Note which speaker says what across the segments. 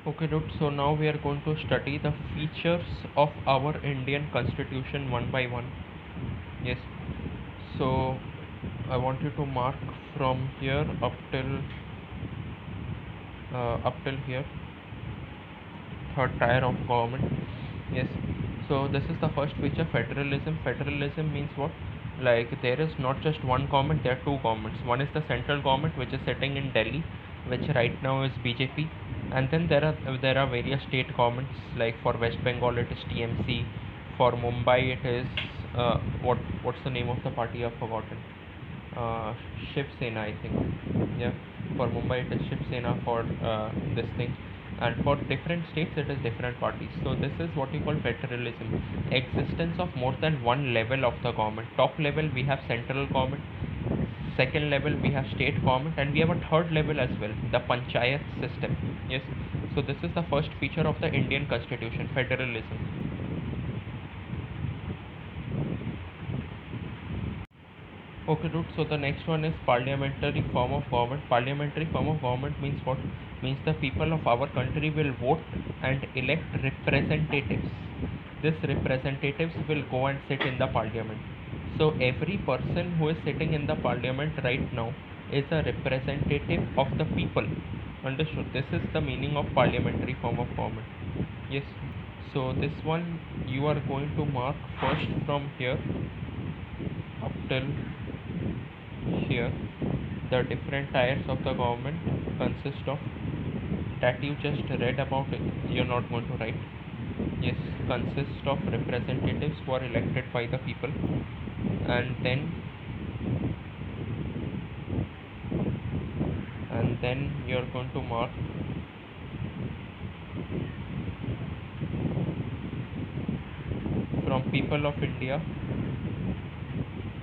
Speaker 1: Okay, dude. So now we are going to study the features of our Indian Constitution one by one. Yes. So I want you to mark from here up till here, third tier of government. Yes. So this is the first feature, federalism. Federalism means what? Like there is not just one government, there are two governments. One is the central government, which is sitting in Delhi, which right now is BJP, and then there are various state governments. Like for West Bengal, it is TMC. For Mumbai, it is what's the name of the party? I've forgotten. uh, Shiv Sena, I think. Yeah, for Mumbai it is Shiv Sena. For this thing, and for different states it is different parties. So this is what we call federalism. Existence of more than one level of the government. Top level we have central government. Second level we have state government, and we have a third level as well, the panchayat system. Yes. So this is the first feature of the Indian Constitution, federalism. Okay, dude. So the next one is parliamentary form of government. Parliamentary form of government means what? Means the people of our country will vote and elect representatives. This representatives will go and sit in the parliament. So every person who is sitting in the parliament right now is a representative of the people. Understood? This is the meaning of parliamentary form of government. Yes. So this one you are going to mark first from here up till here. The different tiers of the government consist of, that you just read about it, you're not going to write. Yes, consist of representatives who are elected by the people, and then you're going to mark from people of India,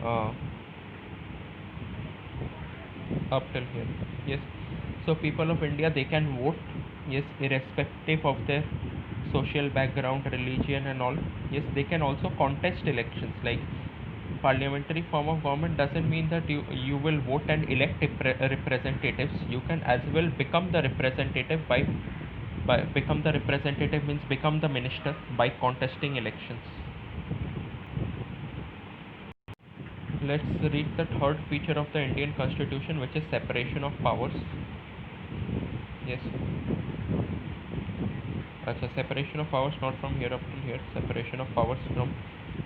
Speaker 1: uh, up till here. Yes. So people of India, they can vote. Yes, irrespective of their social background, religion, and all. Yes, they can also contest elections. Like parliamentary form of government doesn't mean that you will vote and elect representatives. You can as well become the representative by become the representative means become the minister by contesting elections. Let's read the third feature of the Indian Constitution, which is separation of powers. Yes. Separation of powers, not from here up till here. Separation of powers from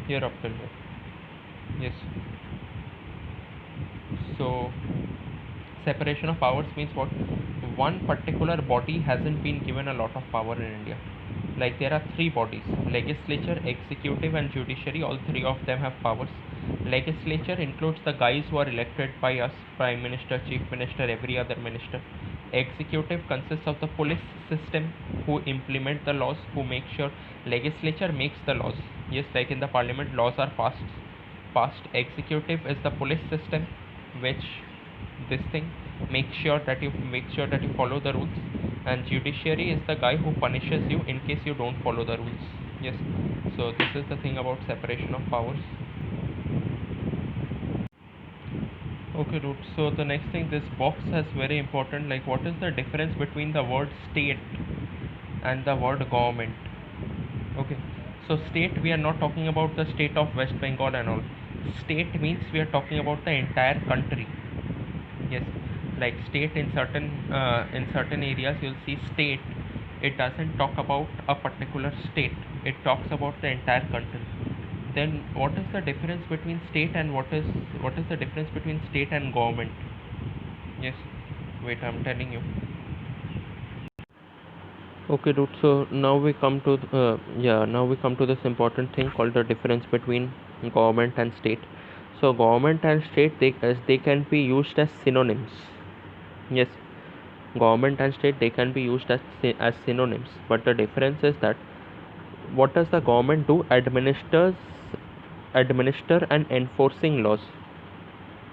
Speaker 1: here up till here. Yes. So separation of powers means what? One particular body hasn't been given a lot of power in India. Like there are three bodies: legislature, executive, and judiciary. All three of them have powers. Legislature includes the guys who are elected by us: prime minister, chief minister, every other minister. Executive consists of the police system, who implement the laws, who make sure legislature makes the laws. Yes, like in the parliament, laws are passed. Executive is the police system, which this thing make sure that you follow the rules, and judiciary is the guy who punishes you in case you don't follow the rules. Yes. So this is the thing about separation of powers. Okay, dude. So the next thing, this box has very important, like what is the difference between the word state and the word government. Okay. So state, we are not talking about the state of West Bengal and all. State means we are talking about the entire country. Yes. Like state, in certain areas you'll see state, it doesn't talk about a particular state, it talks about the entire country. Then what is the difference between state and what is the difference between state and government? Yes, wait, I'm telling you. Okay, dude. So now we come to this important thing called the difference between government and state. So government and state, they can be used as synonyms. Yes, government and state, they can be used as synonyms, but the difference is that what does the government do? Administer and enforcing laws.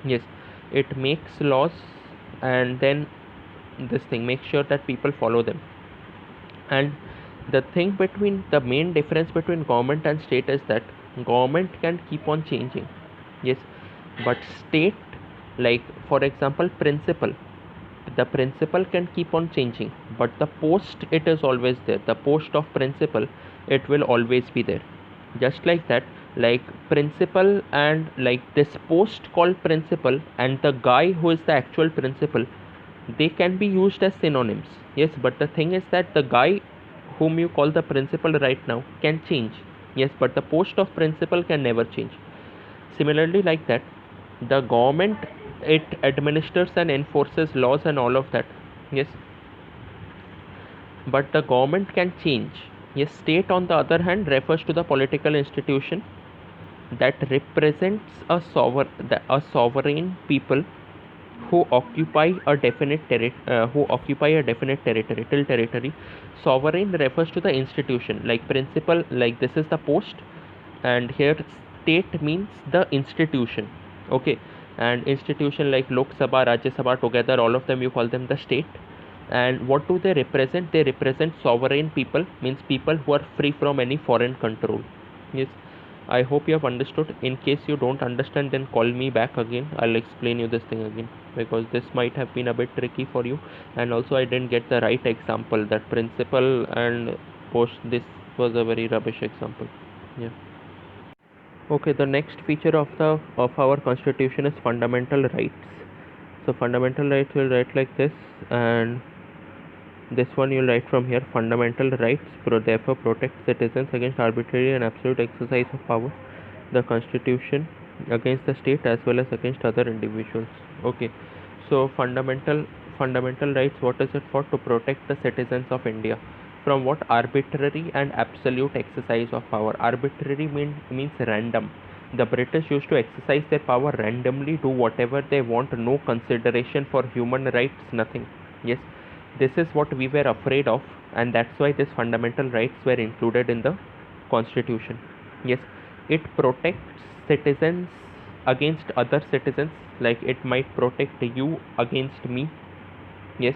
Speaker 1: Yes, it makes laws, and then this thing makes sure that people follow them. And the main difference between government and state is that government can keep on changing. Yes, but state, like for example, the principle can keep on changing, but the post, it is always there. The post of principle, it will always be there. Just like that, like principal and like this post called principal and the guy who is the actual principal, they can be used as synonyms. Yes, but the thing is that the guy whom you call the principal right now can change. Yes, but the post of principal can never change. Similarly, like that, the government, it administers and enforces laws and all of that. Yes, but the government can change. Yes, state on the other hand refers to the political institution that represents a sovereign people who occupy a definite territory till territory. Sovereign refers to the institution, like principal, like this is the post, and here state means the institution. Okay, and institution like Lok Sabha, Rajya Sabha, together all of them you call them the state. And what do they represent? They represent sovereign people, means people who are free from any foreign control. Yes, I hope you have understood. In case you don't understand, then call me back again. I'll explain you this thing again, because this might have been a bit tricky for you. And also I didn't get the right example. That principle and post, this was a very rubbish example. Yeah. Okay, the next feature of our constitution is fundamental rights. So fundamental rights will write like this, and this one you'll write from here. Fundamental rights therefore protect citizens against arbitrary and absolute exercise of power, the constitution against the state as well as against other individuals. Okay, so fundamental rights, what is it for? To protect the citizens of India from what? Arbitrary and absolute exercise of power. Arbitrary means random. The British used to exercise their power randomly, do whatever they want, no consideration for human rights, nothing. Yes, this is what we were afraid of, and that's why these fundamental rights were included in the constitution. Yes, it protects citizens against other citizens, like it might protect you against me. Yes,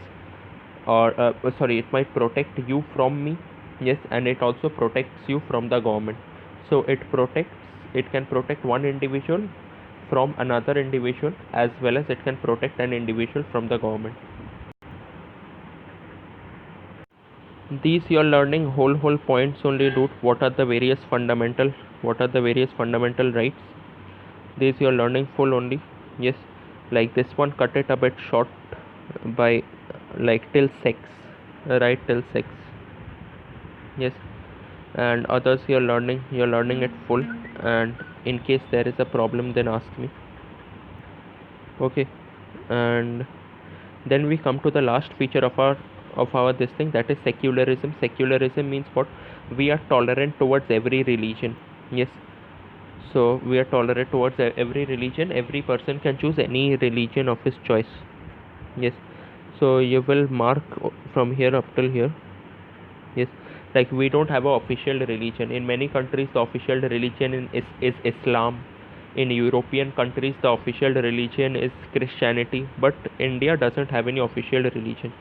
Speaker 1: or sorry, it might protect you from me. Yes, and it also protects you from the government. So it can protect one individual from another individual, as well as it can protect an individual from the government. These you're learning whole points only, dude. What are the various fundamental rights? These you're learning full only. Yes, like this one, cut it a bit short by like till sex, right? Till sex. Yes, and others you're learning it full, and in case there is a problem, then ask me. Okay, and then we come to the last feature of our this thing, that is secularism. Secularism means what? We are tolerant towards every religion. Yes, so we are tolerant towards every religion. Every person can choose any religion of his choice. Yes, so you will mark from here up till here. Yes, like we don't have an official religion. In many countries the official religion is Islam. In European countries the official religion is Christianity, but India doesn't have any official religion.